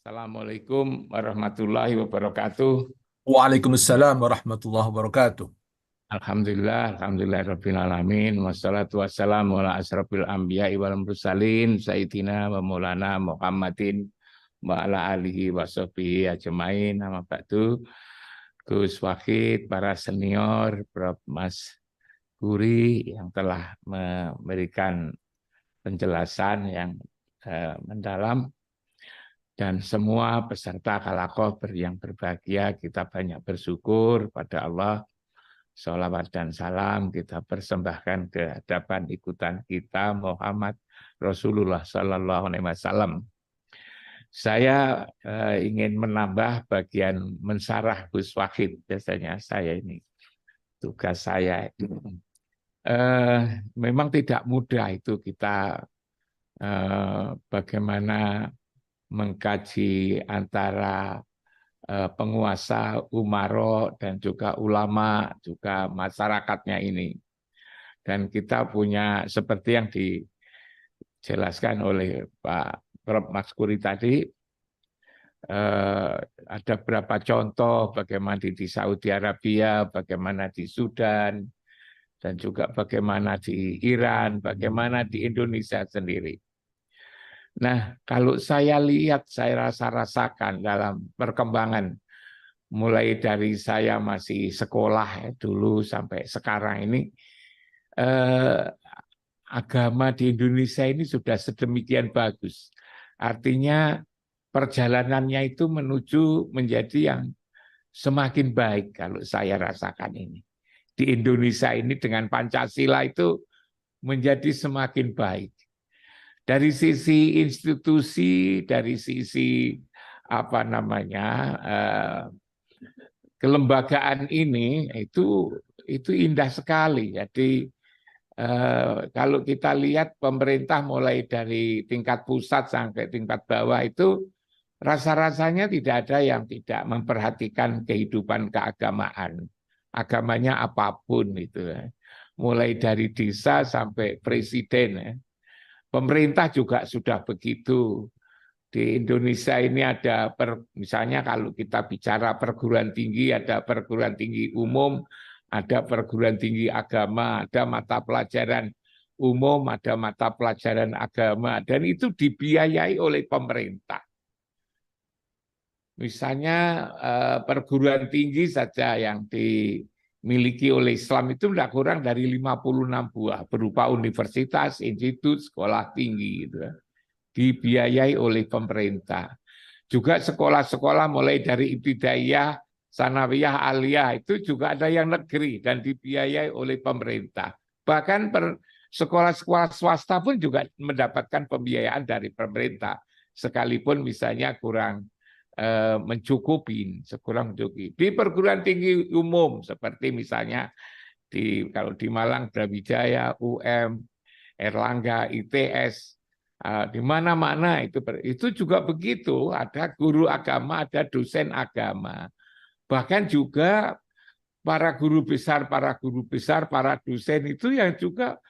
Assalamualaikum warahmatullahi wabarakatuh. Waalaikumsalam warahmatullahi wabarakatuh. Alhamdulillah alamin. Wassalatu wassalamu ala asrafil anbiya'i wal mursalin sayyidina wa maulana Muhammadin wa ala alihi wa sahbihi ajmain. Nama ba'du. Gus Wahid, para senior, Prof. Mas Guri yang telah memberikan penjelasan yang mendalam, dan semua peserta Kalakoh yang berbahagia, kita banyak bersyukur pada Allah. Sholawat dan salam kita persembahkan ke hadapan ikutan kita Muhammad Rasulullah Sallallahu Alaihi Wasallam. Saya ingin menambah bagian mensarah Gus Wahid. Biasanya saya ini tugas saya. Memang tidak mudah itu kita bagaimana mengkaji antara penguasa, umaro, dan juga ulama, juga masyarakatnya ini. Dan kita punya, seperti yang dijelaskan oleh Pak Prof. Mas Guri tadi, ada beberapa contoh bagaimana di Saudi Arabia, bagaimana di Sudan, dan juga bagaimana di Iran, bagaimana di Indonesia sendiri. Nah, kalau saya lihat, saya rasakan dalam perkembangan, mulai dari saya masih sekolah dulu sampai sekarang ini, agama di Indonesia ini sudah sedemikian bagus. Artinya perjalanannya itu menuju menjadi yang semakin baik kalau saya rasakan ini. Di Indonesia ini dengan Pancasila itu menjadi semakin baik. Dari sisi institusi, dari sisi kelembagaan ini itu indah sekali. Jadi kalau kita lihat pemerintah mulai dari tingkat pusat sampai tingkat bawah itu rasa-rasanya tidak ada yang tidak memperhatikan kehidupan keagamaan. Agamanya apapun itu. Mulai dari desa sampai presiden. Pemerintah juga sudah begitu. Di Indonesia ini ada, misalnya kalau kita bicara perguruan tinggi, ada perguruan tinggi umum, ada perguruan tinggi agama, ada mata pelajaran umum, ada mata pelajaran agama, dan itu dibiayai oleh pemerintah. Misalnya perguruan tinggi saja yang dimiliki oleh Islam itu tidak kurang dari 56 buah, berupa universitas, institut, sekolah tinggi, gitu. Dibiayai oleh pemerintah. Juga sekolah-sekolah mulai dari ibtidaiyah, sanawiyah, aliyah, itu juga ada yang negeri dan dibiayai oleh pemerintah. Bahkan sekolah-sekolah swasta pun juga mendapatkan pembiayaan dari pemerintah, sekalipun misalnya kurang mencukupi, sekurang mencukupi. Di perguruan tinggi umum seperti misalnya kalau di Malang Brawijaya, UM, Erlangga, ITS, di mana-mana itu juga begitu, ada guru agama, ada dosen agama. Bahkan juga para guru besar, para dosen itu yang juga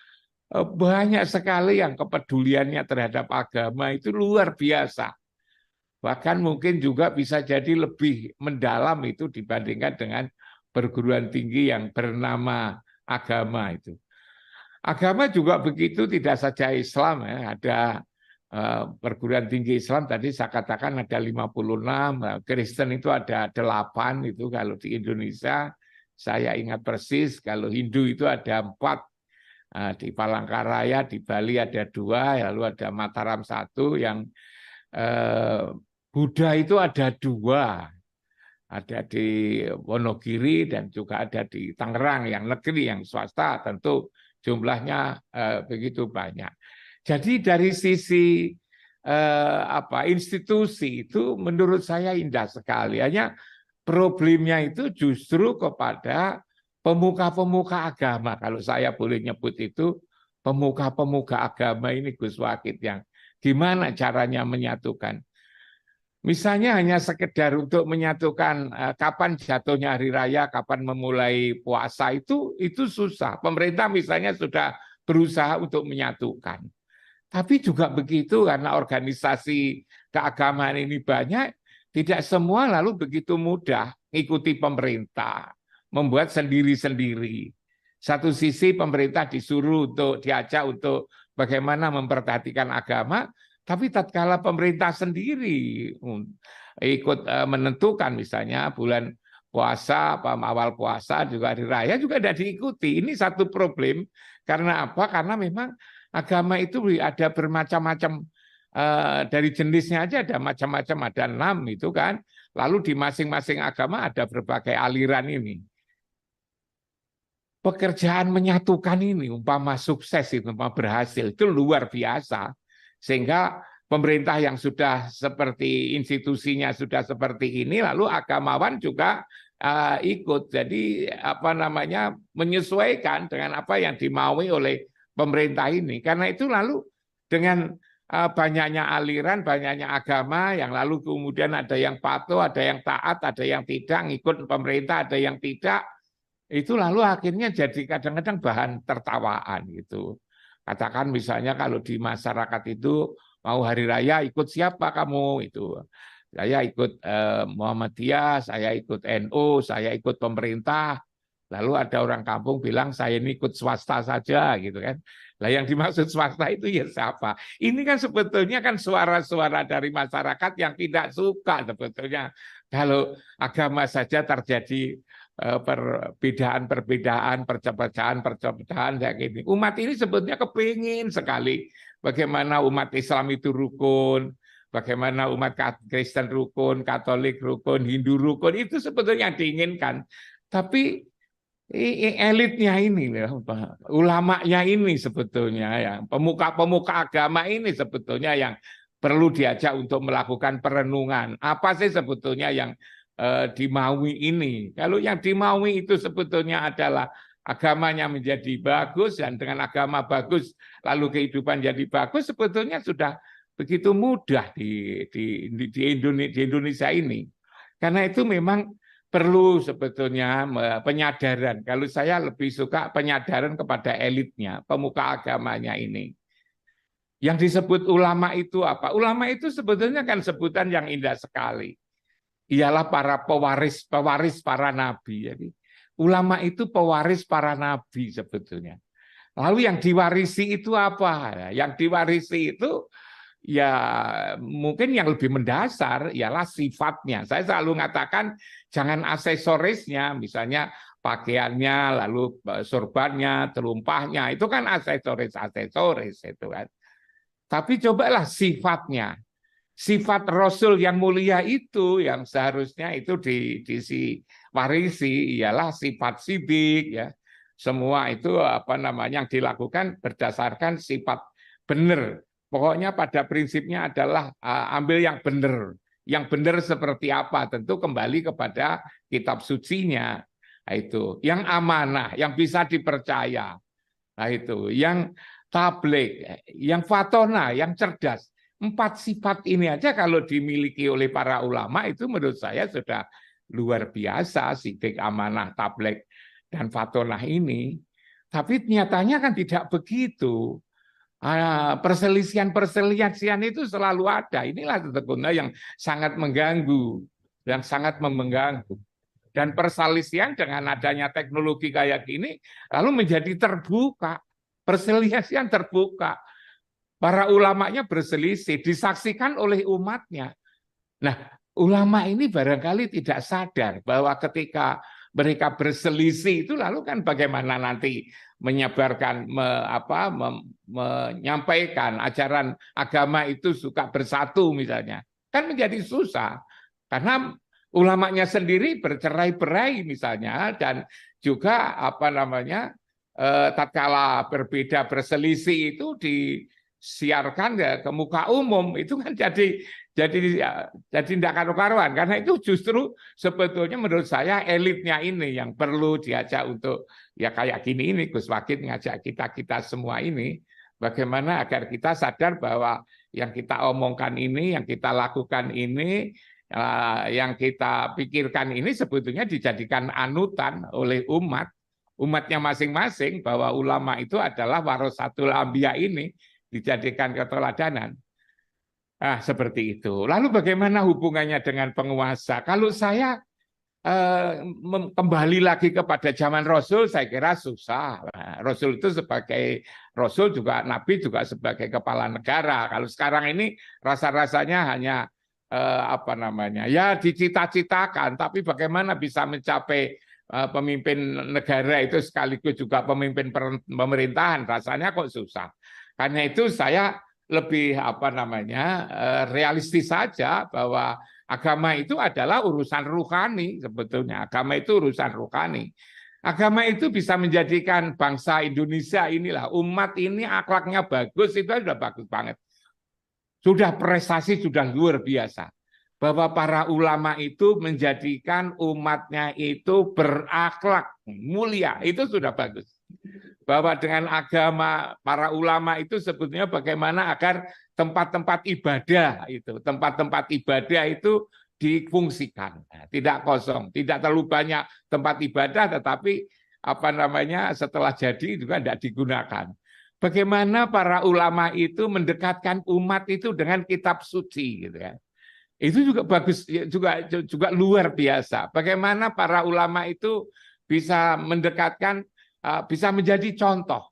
banyak sekali yang kepeduliannya terhadap agama itu luar biasa. Bahkan mungkin juga bisa jadi lebih mendalam itu dibandingkan dengan perguruan tinggi yang bernama agama itu. Agama juga begitu, tidak saja Islam ya, ada perguruan tinggi Islam tadi saya katakan ada 56, Kristen itu ada 8 itu kalau di Indonesia. Saya ingat persis kalau Hindu itu ada 4, di Palangkaraya, di Bali ada 2, lalu ada Mataram 1, yang Buddha itu ada 2, ada di Wonogiri dan juga ada di Tangerang, yang negeri, yang swasta tentu jumlahnya begitu banyak. Jadi dari sisi institusi itu menurut saya indah sekali. Hanya problemnya itu justru kepada pemuka-pemuka agama, kalau saya boleh nyebut itu pemuka-pemuka agama ini, Gus Wahid, yang gimana caranya menyatukan. Misalnya hanya sekedar untuk menyatukan kapan jatuhnya hari raya, kapan memulai puasa, itu susah. Pemerintah misalnya sudah berusaha untuk menyatukan. Tapi juga begitu karena organisasi keagamaan ini banyak, tidak semua lalu begitu mudah mengikuti pemerintah, membuat sendiri-sendiri. Satu sisi pemerintah disuruh untuk diajak untuk bagaimana memperhatikan agama, tapi tatkala pemerintah sendiri ikut menentukan misalnya bulan puasa, awal puasa juga hari raya juga tidak diikuti. Ini satu problem karena apa? Karena memang agama itu ada bermacam-macam, dari jenisnya aja ada macam-macam, ada 6 itu kan. Lalu di masing-masing agama ada berbagai aliran ini. Pekerjaan menyatukan ini umpama sukses itu, umpama berhasil itu luar biasa. Sehingga pemerintah yang sudah seperti institusinya sudah seperti ini, lalu agamawan juga ikut. Jadi apa namanya menyesuaikan dengan apa yang dimaui oleh pemerintah ini. Karena itu lalu dengan banyaknya aliran, banyaknya agama yang lalu kemudian ada yang patuh, ada yang taat, ada yang tidak, ngikut pemerintah, ada yang tidak. Itu lalu akhirnya jadi kadang-kadang bahan tertawaan gitu. Katakan misalnya kalau di masyarakat itu mau hari raya ikut siapa kamu itu. Saya ikut Muhammadiyah, saya ikut NU, saya ikut pemerintah. Lalu ada orang kampung bilang saya ini ikut swasta saja gitu kan. Lah yang dimaksud swasta itu ya siapa? Ini kan sebetulnya kan suara-suara dari masyarakat yang tidak suka sebetulnya kalau agama saja terjadi perbedaan-perbedaan, perpecahan-perpecahan kayak gini. Umat ini sebetulnya kepingin sekali bagaimana umat Islam itu rukun, bagaimana umat Kristen rukun, Katolik rukun, Hindu rukun, itu sebetulnya yang diinginkan. Tapi elitnya ini, ulamanya ini sebetulnya, ya, pemuka-pemuka agama ini sebetulnya yang perlu diajak untuk melakukan perenungan. Apa sih sebetulnya yang dimaui ini? Kalau yang dimaui itu sebetulnya adalah agamanya menjadi bagus, dan dengan agama bagus lalu kehidupan jadi bagus, sebetulnya sudah begitu mudah di Indonesia ini. Karena itu memang perlu sebetulnya penyadaran. Kalau saya lebih suka penyadaran kepada elitnya, pemuka agamanya ini. Yang disebut ulama itu apa? Ulama itu sebetulnya kan sebutan yang indah sekali. Ialah para pewaris para nabi. Jadi ulama itu pewaris para nabi sebetulnya. Lalu yang diwarisi itu apa? Yang diwarisi itu ya mungkin yang lebih mendasar ialah sifatnya. Saya selalu mengatakan jangan aksesorisnya, misalnya pakaiannya, lalu sorbannya, telumpahnya, itu kan aksesoris itu kan. Tapi cobalah sifatnya. Sifat Rasul yang mulia itu yang seharusnya itu diwarisi ialah sifat sidik ya. Semua itu apa namanya yang dilakukan berdasarkan sifat benar. Pokoknya pada prinsipnya adalah ambil yang benar. Yang benar seperti apa? Tentu kembali kepada kitab sucinya. Nah, itu yang amanah, yang bisa dipercaya. Nah, itu yang tabligh, yang fatona, yang cerdas. 4 sifat ini aja kalau dimiliki oleh para ulama itu menurut saya sudah luar biasa, sidik, amanah, tabligh, dan fatonah ini. Tapi nyatanya kan tidak begitu. Perselisihan-perselisihan itu selalu ada. Inilah sebetulnya yang sangat mengganggu, yang sangat mengganggu. Dan perselisihan dengan adanya teknologi kayak gini lalu menjadi terbuka. Perselisihan terbuka. Para ulamanya berselisih, disaksikan oleh umatnya. Nah, ulama ini barangkali tidak sadar bahwa ketika mereka berselisih itu lalu kan bagaimana nanti menyebarkan, menyampaikan ajaran agama itu suka bersatu misalnya. Kan menjadi susah. Karena ulamanya sendiri bercerai-berai misalnya, dan juga tatkala berbeda berselisih itu disiarkan ya ke muka umum, itu kan jadi tidak karu-karuan. Karena itu justru sebetulnya menurut saya elitnya ini yang perlu diajak untuk ya kayak gini ini, Gus Wakid ngajak kita semua ini bagaimana agar kita sadar bahwa yang kita omongkan ini, yang kita lakukan ini, yang kita pikirkan ini sebetulnya dijadikan anutan oleh umatnya masing-masing, bahwa ulama itu adalah warasatul anbiya ini dijadikan keteladanan. Nah, seperti itu. Lalu bagaimana hubungannya dengan penguasa? Kalau saya kembali lagi kepada zaman Rasul, saya kira susah. Nah, Rasul itu sebagai Rasul juga, Nabi juga sebagai kepala negara. Kalau sekarang ini rasa-rasanya hanya apa namanya, ya dicita-citakan, tapi bagaimana bisa mencapai pemimpin negara itu sekaligus juga pemimpin pemerintahan, rasanya kok susah. Karena itu saya lebih apa namanya realistis saja bahwa agama itu adalah urusan ruhani sebetulnya. Agama itu urusan ruhani. Agama itu bisa menjadikan bangsa Indonesia inilah, umat ini akhlaknya bagus, itu sudah bagus banget. Sudah prestasi sudah luar biasa. Bahwa para ulama itu menjadikan umatnya itu berakhlak mulia, itu sudah bagus. Bahwa dengan agama para ulama itu sebetulnya bagaimana agar tempat-tempat ibadah itu difungsikan, tidak kosong, tidak terlalu banyak tempat ibadah, tetapi apa namanya setelah jadi juga tidak digunakan. Bagaimana para ulama itu mendekatkan umat itu dengan kitab suci, gitu ya. Itu juga bagus, juga luar biasa. Bagaimana para ulama itu bisa mendekatkan, bisa menjadi contoh.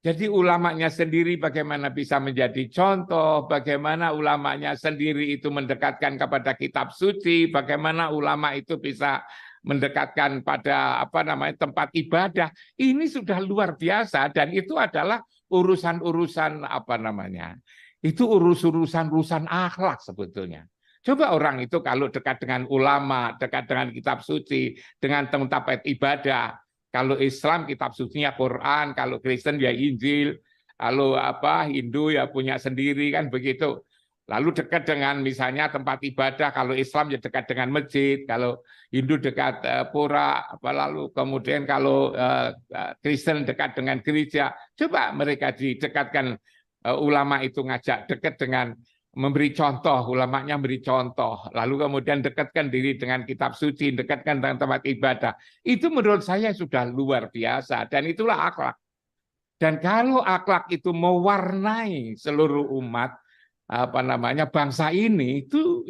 Jadi ulamanya sendiri bagaimana bisa menjadi contoh, bagaimana ulamanya sendiri itu mendekatkan kepada kitab suci, bagaimana ulama itu bisa mendekatkan pada apa namanya tempat ibadah. Ini sudah luar biasa dan itu adalah urusan-urusan apa namanya. Itu urusan akhlak sebetulnya. Coba orang itu kalau dekat dengan ulama, dekat dengan kitab suci, dengan tempat ibadah. Kalau Islam kitab sucinya Quran, kalau Kristen ya Injil, kalau apa Hindu ya punya sendiri kan begitu. Lalu dekat dengan misalnya tempat ibadah, kalau Islam ya dekat dengan masjid, kalau Hindu dekat pura, apa lalu kemudian kalau Kristen dekat dengan gereja. Coba mereka didekatkan ulama itu ngajak dekat dengan memberi contoh, ulamanya memberi contoh, lalu kemudian dekatkan diri dengan kitab suci, dekatkan dengan tempat ibadah. Itu menurut saya sudah luar biasa dan itulah akhlak. Dan kalau akhlak itu mewarnai seluruh umat apa namanya bangsa ini, itu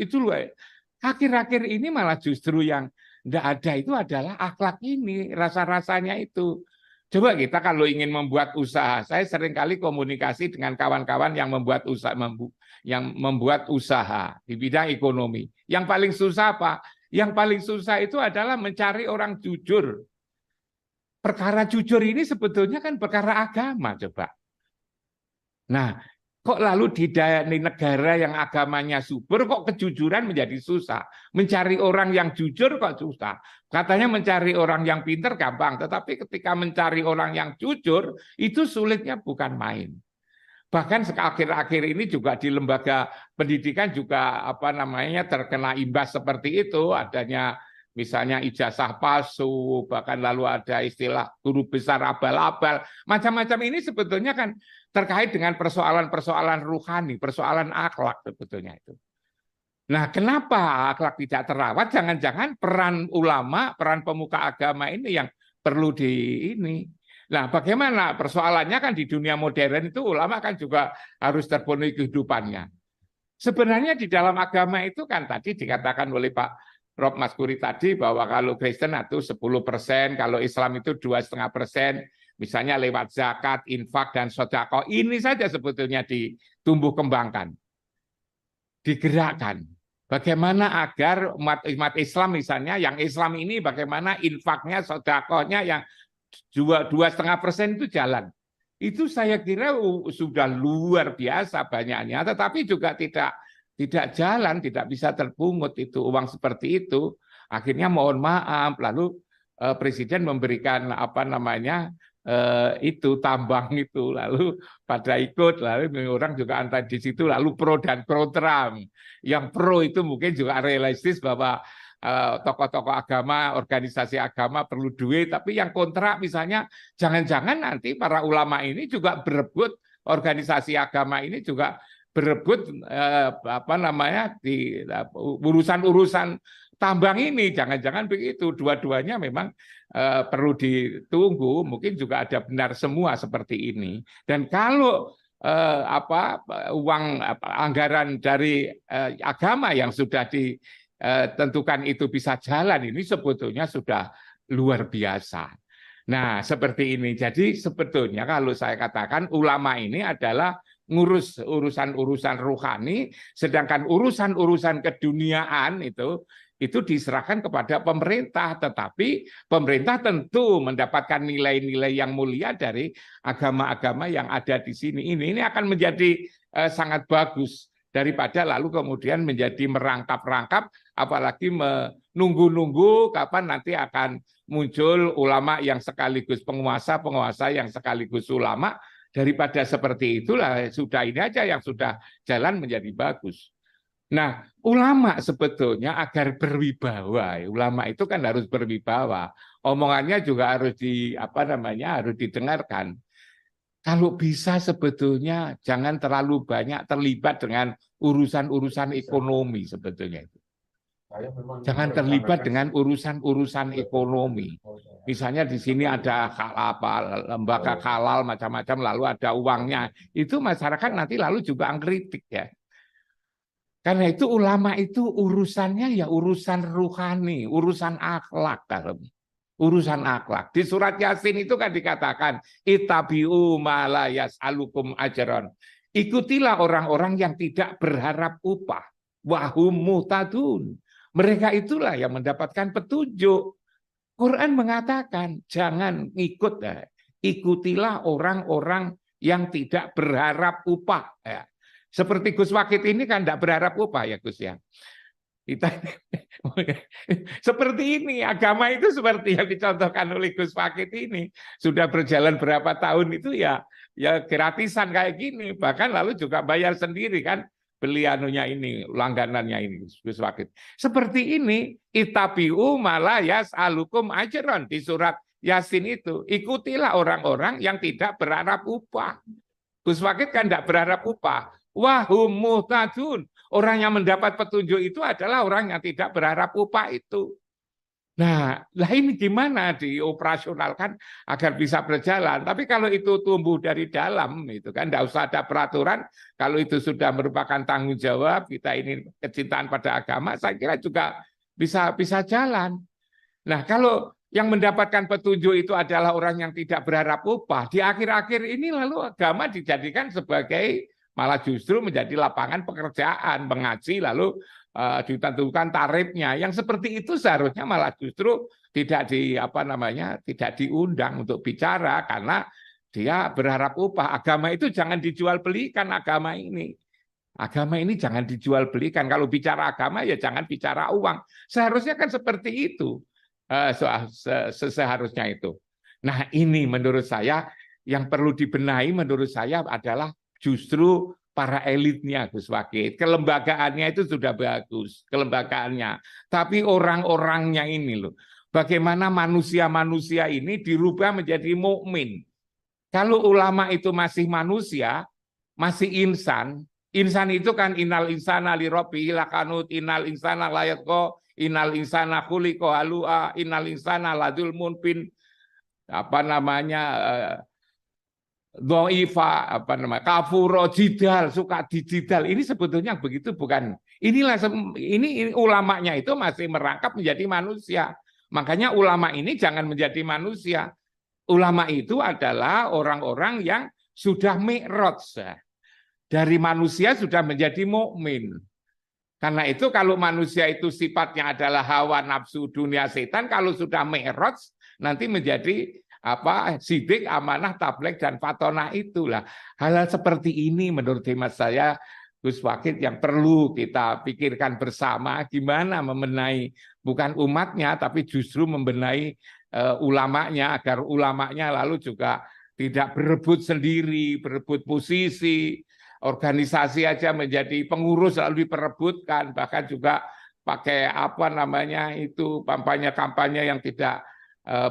akhir-akhir ini malah justru yang tidak ada itu adalah akhlak ini, rasa-rasanya itu. Coba kita kalau ingin membuat usaha, saya seringkali komunikasi dengan kawan-kawan yang membuat usaha di bidang ekonomi. Yang paling susah apa? Yang paling susah itu adalah mencari orang jujur. Perkara jujur ini sebetulnya kan perkara agama, coba. Nah, kok lalu di negara yang agamanya subur, kok kejujuran menjadi susah? Mencari orang yang jujur kok susah. Katanya mencari orang yang pintar gampang, tetapi ketika mencari orang yang jujur, itu sulitnya bukan main. Bahkan akhir-akhir ini juga di lembaga pendidikan juga apa namanya terkena imbas seperti itu, adanya misalnya ijazah palsu, bahkan lalu ada istilah guru besar abal-abal, macam-macam ini sebetulnya kan terkait dengan persoalan-persoalan ruhani, persoalan akhlak sebetulnya itu. Nah, kenapa akhlak tidak terawat? Jangan-jangan peran ulama, peran pemuka agama ini yang perlu ini. Nah, bagaimana persoalannya kan di dunia modern itu ulama kan juga harus terpenuhi kehidupannya. Sebenarnya di dalam agama itu kan tadi dikatakan oleh Pak Prof. Maskuri tadi bahwa kalau Kristen itu 10%, kalau Islam itu 2,5%, misalnya lewat zakat, infak, dan sedekah. Ini saja sebetulnya ditumbuh kembangkan, digerakkan. Bagaimana agar umat Islam misalnya, yang Islam ini bagaimana infaknya, sedekahnya yang 2,5% itu jalan. Itu saya kira sudah luar biasa banyaknya, tetapi juga tidak jalan, tidak bisa terpungut itu uang seperti itu. Akhirnya mohon maaf, lalu Presiden memberikan apa namanya itu tambang itu, lalu pada ikut, lalu orang juga antara di situ, lalu pro dan kontra. Yang pro itu mungkin juga realistis bahwa tokoh-tokoh agama, organisasi agama perlu duit, tapi yang kontra misalnya jangan-jangan nanti para ulama ini juga berebut, organisasi agama ini juga berebut apa namanya di urusan-urusan tambang ini, jangan-jangan begitu. Dua-duanya memang perlu ditunggu, mungkin juga ada benar semua seperti ini. Dan kalau uang anggaran dari agama yang sudah ditentukan itu bisa jalan, ini sebetulnya sudah luar biasa. Nah, seperti ini. Jadi sebetulnya kalau saya katakan ulama ini adalah ngurus urusan-urusan rohani, sedangkan urusan-urusan keduniaan itu diserahkan kepada pemerintah. Tetapi pemerintah tentu mendapatkan nilai-nilai yang mulia dari agama-agama yang ada di sini. Ini akan menjadi sangat bagus daripada lalu kemudian menjadi merangkap-rangkap, apalagi menunggu-nunggu kapan nanti akan muncul ulama yang sekaligus penguasa yang sekaligus ulama. Daripada seperti itulah sudah ini aja yang sudah jalan menjadi bagus. Nah, ulama sebetulnya agar berwibawa, ulama itu kan harus berwibawa. Omongannya juga harus harus didengarkan. Kalau bisa sebetulnya jangan terlalu banyak terlibat dengan urusan-urusan ekonomi sebetulnya itu. Jangan terlibat dengan urusan-urusan ekonomi. Misalnya di sini ada lembaga halal macam-macam, lalu ada uangnya. Itu masyarakat nanti lalu juga ngkritik ya. Karena itu ulama itu urusannya ya urusan ruhani, urusan akhlak. Urusan akhlak. Di surat Yasin itu kan dikatakan, ittabi'u ma la yas'alukum ajran. Ikutilah orang-orang yang tidak berharap upah. Wahum muhtadun. Mereka itulah yang mendapatkan petunjuk. Quran mengatakan jangan ikut, ikutilah orang-orang yang tidak berharap upah. Ya. Seperti Gus Wakid ini kan tidak berharap upah ya Gus ya. Kita seperti ini, agama itu seperti yang dicontohkan oleh Gus Wakid ini. Sudah berjalan berapa tahun itu ya gratisan kayak gini, bahkan lalu juga bayar sendiri kan. Beli anunya ini, langganannya ini, Gus Wakid. Seperti ini, ittabi'u ma la yas'alukum ajran di surat Yasin itu. Ikutilah orang-orang yang tidak berharap upah. Gus Wakid kan tidak berharap upah. Wahum muhtadun. Orang yang mendapat petunjuk itu adalah orang yang tidak berharap upah itu. Nah, ini gimana dioperasionalkan agar bisa berjalan? Tapi kalau itu tumbuh dari dalam, itu kan tidak usah ada peraturan. Kalau itu sudah merupakan tanggung jawab kita ini kecintaan pada agama, saya kira juga bisa jalan. Nah, kalau yang mendapatkan petunjuk itu adalah orang yang tidak berharap upah, di akhir-akhir ini lalu agama dijadikan sebagai malah justru menjadi lapangan pekerjaan, mengaji lalu ditentukan tarifnya. Yang seperti itu seharusnya malah justru tidak tidak diundang untuk bicara karena dia berharap upah. Agama itu jangan dijual belikan, agama ini. Agama ini jangan dijual belikan. Kalau bicara agama ya jangan bicara uang. Seharusnya kan seperti itu. Seharusnya itu. Nah, ini menurut saya yang perlu dibenahi menurut saya adalah justru para elitnya Gus Wakid. Kelembagaannya itu sudah bagus, kelembagaannya. Tapi orang-orangnya ini loh. Bagaimana manusia-manusia ini dirubah menjadi mukmin. Kalau ulama itu masih manusia, masih insan, insan itu kan innal insana li rabbihi lakanut, innal insana layatqa, innal insana khuliqa halua, innal insana ladzulmun bin Doifa kafuro jidal, suka dijidal. Ini sebetulnya begitu bukan. Ini ulamanya itu masih merangkap menjadi manusia. Makanya ulama ini jangan menjadi manusia. Ulama itu adalah orang-orang yang sudah mi'raj. Dari manusia sudah menjadi mukmin. Karena itu kalau manusia itu sifatnya adalah hawa nafsu dunia setan, kalau sudah mi'raj nanti menjadi sidik, amanah, tabligh dan fatonah itulah. Hal-hal seperti ini menurut hemat saya Gus Wakid yang perlu kita pikirkan bersama gimana membenahi bukan umatnya tapi justru membenahi ulamanya agar ulamanya lalu juga tidak berebut sendiri, berebut posisi, organisasi aja menjadi pengurus lalu diperebutkan, bahkan juga pakai kampanye-kampanye yang tidak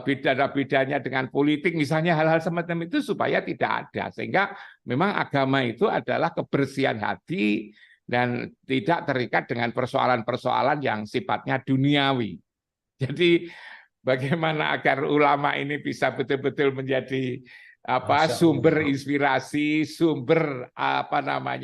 beda-bedanya dengan politik, misalnya hal-hal semacam itu supaya tidak ada. Sehingga memang agama itu adalah kebersihan hati dan tidak terikat dengan persoalan-persoalan yang sifatnya duniawi. Jadi bagaimana agar ulama ini bisa betul-betul menjadi Masya sumber Allah. inspirasi, sumber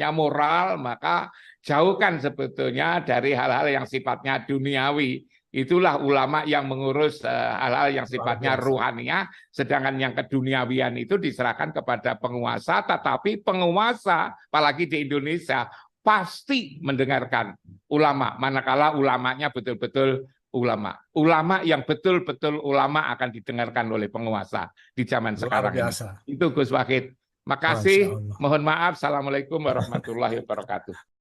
moral, maka jauhkan sebetulnya dari hal-hal yang sifatnya duniawi. Itulah ulama yang mengurus hal-hal yang Luar sifatnya biasa. ruhaniah, sedangkan yang keduniawian itu diserahkan kepada penguasa, tetapi penguasa, apalagi di Indonesia, pasti mendengarkan ulama, manakala ulamanya betul-betul ulama. Ulama yang betul-betul ulama akan didengarkan oleh penguasa di zaman Luar sekarang ini. biasa. Itu Gus Wahid. Masya Makasih. Allah. Mohon maaf. Assalamualaikum warahmatullahi wabarakatuh.